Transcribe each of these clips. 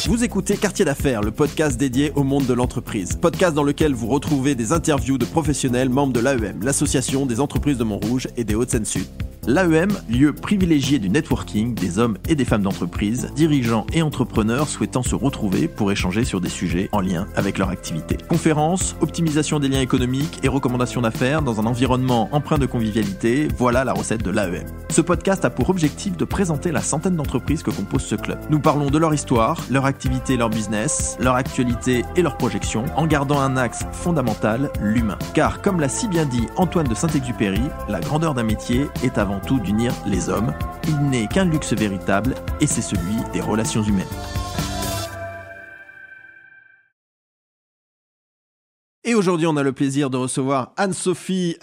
Vous écoutez Quartier d'affaires, le podcast dédié au monde de l'entreprise. Podcast dans lequel vous retrouvez des interviews de professionnels membres de l'AEM, l'association des entreprises de Montrouge et des Hauts-de-Seine-Sud. L'AEM, lieu privilégié du networking des hommes et des femmes d'entreprise, dirigeants et entrepreneurs souhaitant se retrouver pour échanger sur des sujets en lien avec leur activité. Conférences, optimisation des liens économiques et recommandations d'affaires dans un environnement empreint de convivialité, voilà la recette de l'AEM. Ce podcast a pour objectif de présenter la centaine d'entreprises que compose ce club. Nous parlons de leur histoire, leur activité, leur business, leur actualité et leurs projections, en gardant un axe fondamental, l'humain. Car comme l'a si bien dit Antoine de Saint-Exupéry, la grandeur d'un métier est avant tout d'unir les hommes. Il n'est qu'un luxe véritable et c'est celui des relations humaines. Et aujourd'hui, on a le plaisir de recevoir Anne-Sophie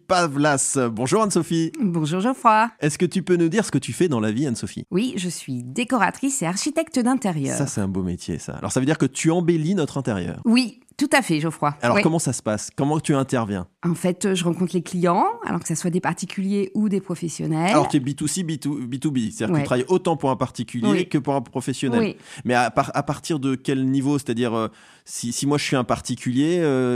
Pavlas. Bonjour Anne-Sophie. Bonjour Geoffroy. Est-ce que tu peux nous dire ce que tu fais dans la vie, Anne-Sophie ? Oui, je suis décoratrice et architecte d'intérieur. Ça, c'est un beau métier, ça. Alors, ça veut dire que tu embellis notre intérieur. Oui, tout à fait, Geoffroy. Alors, oui. Comment ça se passe ? Comment tu interviens ? En fait, je rencontre les clients, alors que ce soit des particuliers ou des professionnels. Alors, tu es B2C, B2B. C'est-à-dire que tu travailles autant pour un particulier que pour un professionnel. Oui. Mais à partir de quel niveau ? C'est-à-dire, si moi, je suis un particulier,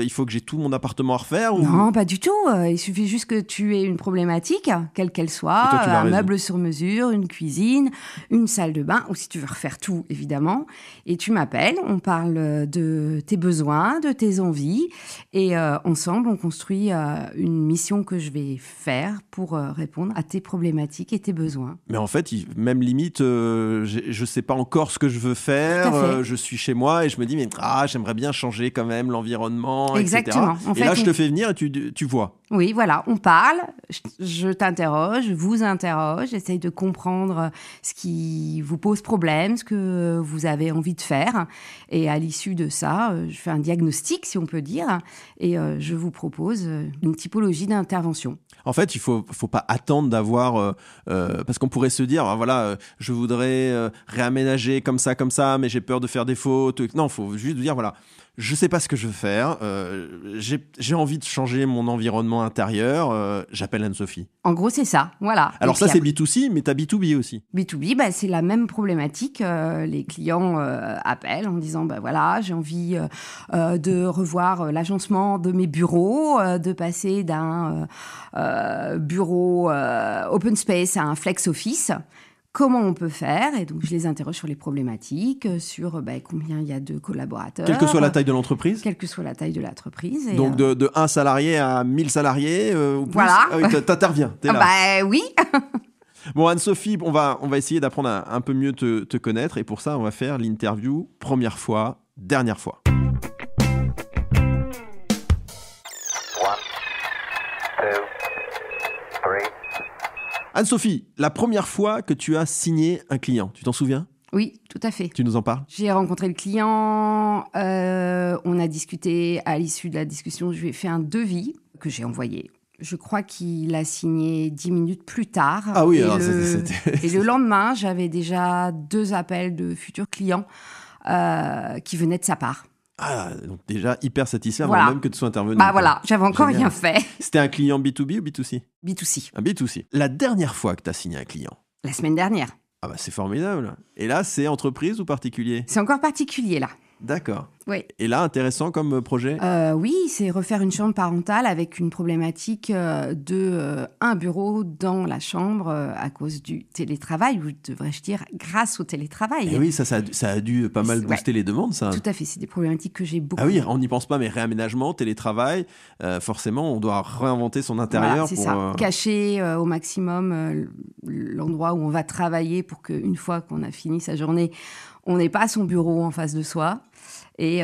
il faut que j'ai tout mon appartement à refaire ou... Non, pas du tout. Il suffit juste que tu aies une problématique, quelle qu'elle soit, toi, un meuble sur mesure, une cuisine, une salle de bain, ou si tu veux refaire tout, évidemment. Et tu m'appelles, on parle de tes besoins, de tes envies, et ensemble, on construit une mission que je vais faire pour répondre à tes problématiques et tes besoins. Mais en fait, même limite, je sais pas encore ce que je veux faire, je suis chez moi et je me dis, mais j'aimerais bien changer quand même l'environnement, exactement. etc. Et là, je te fais venir et tu vois. Oui, voilà, on parle, je t'interroge, je vous interroge, j'essaye de comprendre ce qui vous pose problème, ce que vous avez envie de faire. Et à l'issue de ça, je fais un diagnostic, si on peut dire, et je vous propose une typologie d'intervention. En fait, il faut pas attendre d'avoir... parce qu'on pourrait se dire, je voudrais réaménager comme ça, mais j'ai peur de faire des fautes. Non, il faut juste dire, voilà, je sais pas ce que je veux faire, j'ai envie de changer mon environnement intérieur, j'appelle Anne-Sophie. En gros, c'est ça, voilà. Alors ça, c'est B2C, mais t'as B2B aussi. B2B, c'est la même problématique. Les clients appellent en disant, j'ai envie de revoir l'agencement de mes bureaux, de passer d'un bureau open space à un flex office. Comment on peut faire ? Et donc, je les interroge sur les problématiques, sur combien il y a de collaborateurs. Quelle que soit la taille de l'entreprise ? Quelle que soit la taille de l'entreprise. Et donc, de 1 salarié à 1000 salariés ou plus ? Voilà. T'interviens, t'es là. Oui. Bon, Anne-Sophie, on va essayer d'apprendre un peu mieux te connaître. Et pour ça, on va faire l'interview première fois, dernière fois. Anne-Sophie, la première fois que tu as signé un client, tu t'en souviens ? Oui, tout à fait. Tu nous en parles ? J'ai rencontré le client, on a discuté, à l'issue de la discussion, je lui ai fait un devis que j'ai envoyé. Je crois qu'il a signé 10 minutes plus tard. Ah oui, et le lendemain, j'avais déjà 2 appels de futurs clients qui venaient de sa part. Ah, donc déjà hyper satisfait voilà. avant même que tu sois intervenu. J'avais encore rien fait. C'était un client B2B ou B2C ? B2C. Un B2C. La dernière fois que tu as signé un client ? La semaine dernière. Ah c'est formidable. Et là, c'est entreprise ou particulier ? C'est encore particulier, là. D'accord. Oui. Et là, intéressant comme projet ? Oui, c'est refaire une chambre parentale avec une problématique de un bureau dans la chambre à cause du télétravail, ou devrais-je dire grâce au télétravail. Et oui, ça a dû pas mal booster les demandes, ça. Tout à fait, c'est des problématiques que j'ai beaucoup. Ah oui, on n'y pense pas, mais réaménagement, télétravail, forcément, on doit réinventer son intérieur. Voilà, c'est ça. Cacher au maximum l'endroit où on va travailler pour qu'une fois qu'on a fini sa journée, on n'ait pas son bureau en face de soi. Et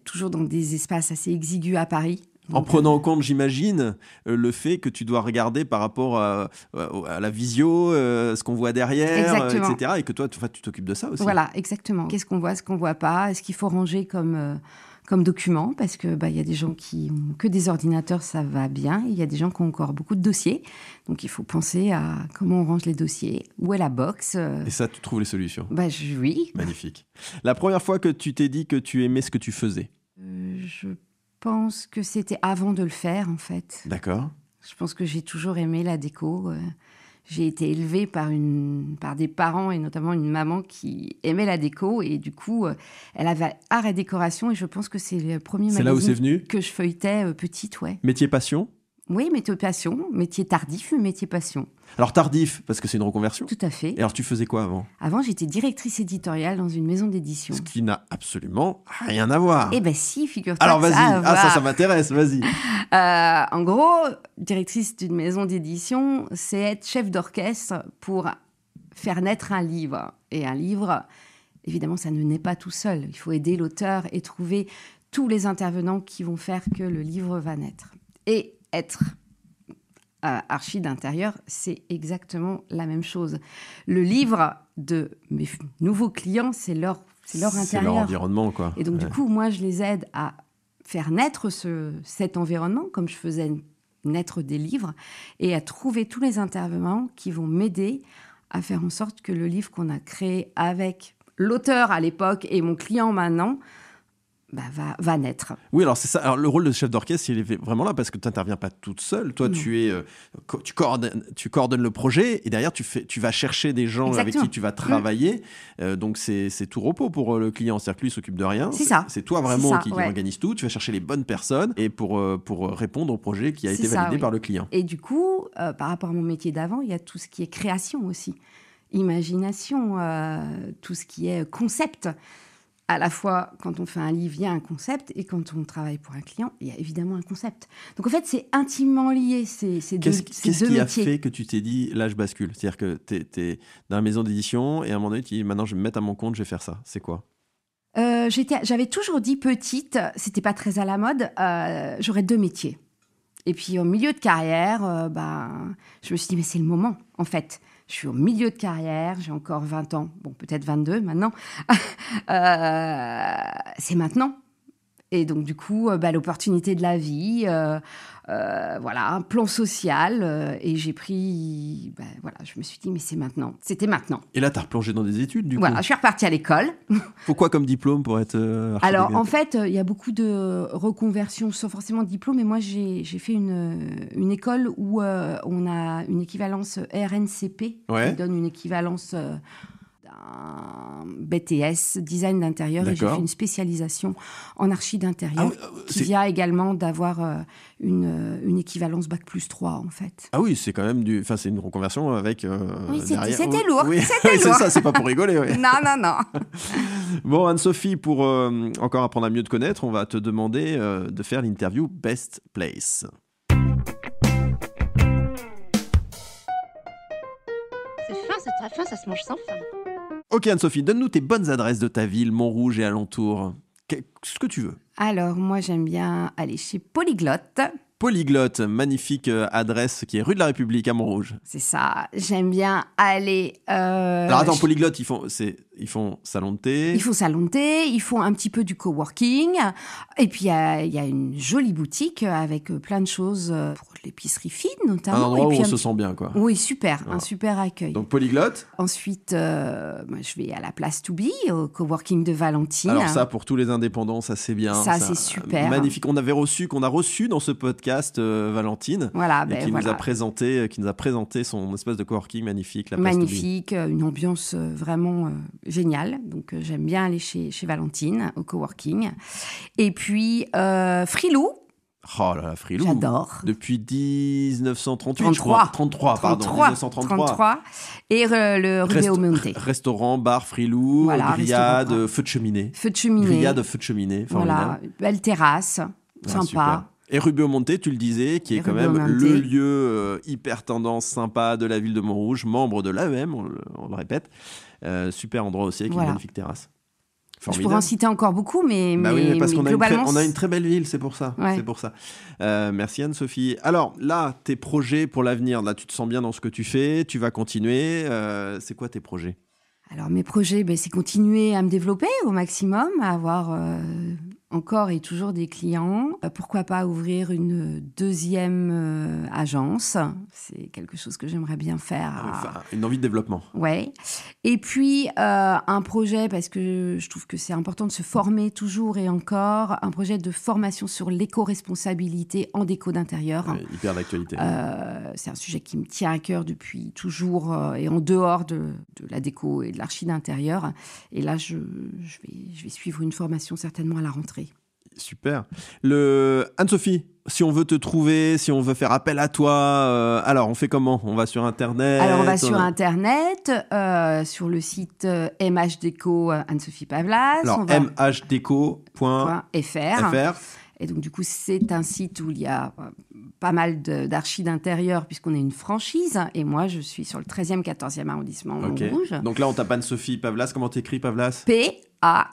toujours dans des espaces assez exigus à Paris. En prenant en compte, j'imagine, le fait que tu dois regarder par rapport à la visio, ce qu'on voit derrière, etc. Et que toi, tu t'occupes de ça aussi. Voilà, exactement. Qu'est-ce qu'on voit, ce qu'on ne voit pas ? Est-ce qu'il faut ranger comme document ? Parce que y a des gens qui ont que des ordinateurs, ça va bien. Il y a des gens qui ont encore beaucoup de dossiers. Donc, il faut penser à comment on range les dossiers, où est la box. Et ça, tu trouves les solutions ? Oui. Magnifique. La première fois que tu t'es dit que tu aimais ce que tu faisais ? Je pense que c'était avant de le faire, en fait. D'accord. Je pense que j'ai toujours aimé la déco. j'ai été élevée par des parents et notamment une maman qui aimait la déco. Et du coup, elle avait art et décoration. Et je pense que c'est le premier magazine que je feuilletais petite. Ouais. Métier passion ? Oui, métier passion. Métier tardif, métier passion. Alors tardif, parce que c'est une reconversion ? Tout à fait. Et alors tu faisais quoi avant ? Avant, j'étais directrice éditoriale dans une maison d'édition. Ce qui n'a absolument rien à voir. Eh ben si, figure-toi. Alors que vas-y, ça a à voir. ça m'intéresse, vas-y. En gros, directrice d'une maison d'édition, c'est être chef d'orchestre pour faire naître un livre. Et un livre, évidemment, ça ne naît pas tout seul. Il faut aider l'auteur et trouver tous les intervenants qui vont faire que le livre va naître. Et être archi d'intérieur, c'est exactement la même chose. Le livre de mes nouveaux clients, c'est leur intérieur. C'est leur environnement, quoi. Et donc, du coup, moi, je les aide à faire naître cet environnement, comme je faisais naître des livres, et à trouver tous les intervenants qui vont m'aider à faire en sorte que le livre qu'on a créé avec l'auteur à l'époque et mon client maintenant va naître. Oui, alors c'est ça. Alors le rôle de chef d'orchestre, il est vraiment là parce que tu n'interviens pas toute seule. Toi, tu coordonnes le projet et derrière, tu vas chercher des gens avec qui tu vas travailler. Donc, c'est tout repos pour le client. C'est-à-dire que lui, il s'occupe de rien. C'est ça. C'est toi vraiment qui organise tout. Tu vas chercher les bonnes personnes et pour répondre au projet qui a été validé par le client. Et du coup, par rapport à mon métier d'avant, il y a tout ce qui est création aussi. Imagination, tout ce qui est concept. À la fois, quand on fait un livre, il y a un concept, et quand on travaille pour un client, il y a évidemment un concept. Donc en fait, c'est intimement lié, ces deux métiers. Qu'est-ce qui a fait que tu t'es dit, là, je bascule ? C'est-à-dire que tu es dans la maison d'édition, et à un moment donné, tu dis, maintenant, je vais me mettre à mon compte, je vais faire ça. C'est quoi ? J'avais toujours dit petite, c'était pas très à la mode, j'aurais 2 métiers. Et puis, au milieu de carrière, je me suis dit, mais c'est le moment, en fait. Je suis au milieu de carrière, j'ai encore 20 ans, bon, peut-être 22 maintenant. C'est maintenant. Et donc, du coup, l'opportunité de la vie, un plan social. Et j'ai pris... je me suis dit, mais c'est maintenant. C'était maintenant. Et là, tu as replongé dans des études, du coup ? Voilà, je suis repartie à l'école. Faut quoi comme diplôme pour être architecte ? Alors, en fait, il y a beaucoup de reconversions sans forcément de diplôme. Mais moi, j'ai fait une école où on a une équivalence RNCP, qui donne une équivalence... un BTS, design d'intérieur, et j'ai fait une spécialisation en archi d'intérieur qui vient également d'avoir une équivalence Bac+3 en fait. Ah oui, c'est quand même c'est une reconversion avec derrière... C'était lourd, oui. C'était lourd. C'est ça, c'est pas pour rigoler. Oui. Non. Bon, Anne-Sophie, pour encore apprendre à mieux te connaître, on va te demander de faire l'interview Best Place. C'est très fin, ça se mange sans fin. Ok Anne-Sophie, donne-nous tes bonnes adresses de ta ville, Montrouge et alentour. Ce que tu veux. Alors, moi, j'aime bien aller chez Polyglotte. Polyglotte, magnifique adresse qui est rue de la République à Montrouge. C'est ça. J'aime bien aller... Alors attends, Polyglotte, ils font salon de thé. Ils font salon de thé, ils font un petit peu du coworking. Et puis, il y a une jolie boutique avec plein de choses pour l'épicerie fine, notamment. Un endroit où on se sent bien, quoi. Oui, super. Un super accueil. Donc, Polyglotte. Ensuite, je vais à la place To Be, au coworking de Valentine. Alors ça, pour tous les indépendants, ça c'est bien. Ça c'est super. Magnifique. Qu'on a reçu dans ce podcast Valentine, qui nous a présenté son espèce de coworking magnifique. La place magnifique, une ambiance vraiment géniale. Donc j'aime bien aller chez Valentine au coworking. Et puis Frilou. Oh là là, Frilou. J'adore. Depuis 1938, 33. je crois. 1933. Et le Rubeo Monte. Restaurant, bar, Frilou, grillade, feu de cheminée. Grillade, feu de cheminée. Voilà, belle terrasse, sympa. Super. Et Rubeo Monte, tu le disais, qui est quand même le lieu hyper tendance, sympa de la ville de Montrouge, membre de l'AEM, on le répète. Super endroit aussi, avec une magnifique terrasse. Formidable. Je pourrais en citer encore beaucoup, mais parce qu'on globalement... on a une très belle ville, c'est pour ça. Ouais. C'est pour ça. Merci Anne-Sophie. Alors là, tes projets pour l'avenir, là, tu te sens bien dans ce que tu fais, tu vas continuer. C'est quoi tes projets ? Alors mes projets, c'est continuer à me développer au maximum, à avoir encore et toujours des clients. Pourquoi pas ouvrir une deuxième agence? C'est quelque chose que j'aimerais bien faire. Enfin, une envie de développement. Ouais. Et puis, un projet, parce que je trouve que c'est important de se former toujours et encore, un projet de formation sur l'éco-responsabilité en déco d'intérieur. Ouais, hyper d'actualité. C'est un sujet qui me tient à cœur depuis toujours et en dehors de la déco et de l'archi d'intérieur. Et là, je vais suivre une formation certainement à la rentrée. Super. Anne-Sophie, si on veut te trouver, si on veut faire appel à toi, alors on fait comment? On va sur Internet? Alors on va sur Internet, sur le site MH Déco Anne-Sophie Pavlas. Alors mhdéco.fr. Et donc, du coup, c'est un site où il y a pas mal d'archi d'intérieur, puisqu'on est une franchise. Et moi, je suis sur le 13e, 14e arrondissement Montrouge. Donc là, on tape Anne-Sophie Pavlas. Comment t'écris Pavlas? Pawlas.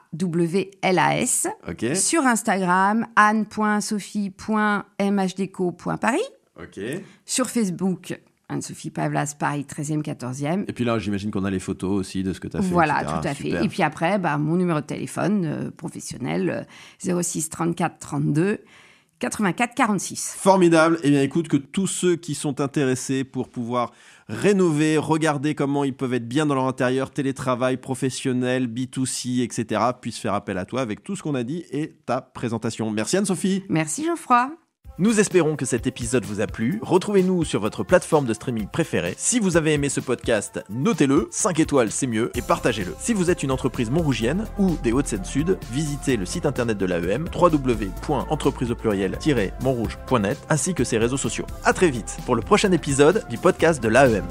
Okay. Sur Instagram, anne.sophie.mhdéco.paris. Okay. Sur Facebook, Anne-Sophie Pavlas, Paris 13e, 14e. Et puis là, j'imagine qu'on a les photos aussi de ce que tu as fait. Voilà, etc. tout à Super. fait. Et puis après, mon numéro de téléphone professionnel, 06 34 32 84 46. Formidable. Eh bien, écoute, que tous ceux qui sont intéressés pour pouvoir rénover, regarder comment ils peuvent être bien dans leur intérieur, télétravail, professionnel, B2C, etc., puissent faire appel à toi avec tout ce qu'on a dit et ta présentation. Merci Anne-Sophie. Merci Geoffroy. Nous espérons que cet épisode vous a plu. Retrouvez-nous sur votre plateforme de streaming préférée. Si vous avez aimé ce podcast, notez-le, 5 étoiles c'est mieux, et partagez-le. Si vous êtes une entreprise montrougienne ou des Hauts-de-Seine-Sud, visitez le site internet de l'AEM, www.entrepriseaupluriel-montrouge.net, ainsi que ses réseaux sociaux. À très vite pour le prochain épisode du podcast de l'AEM.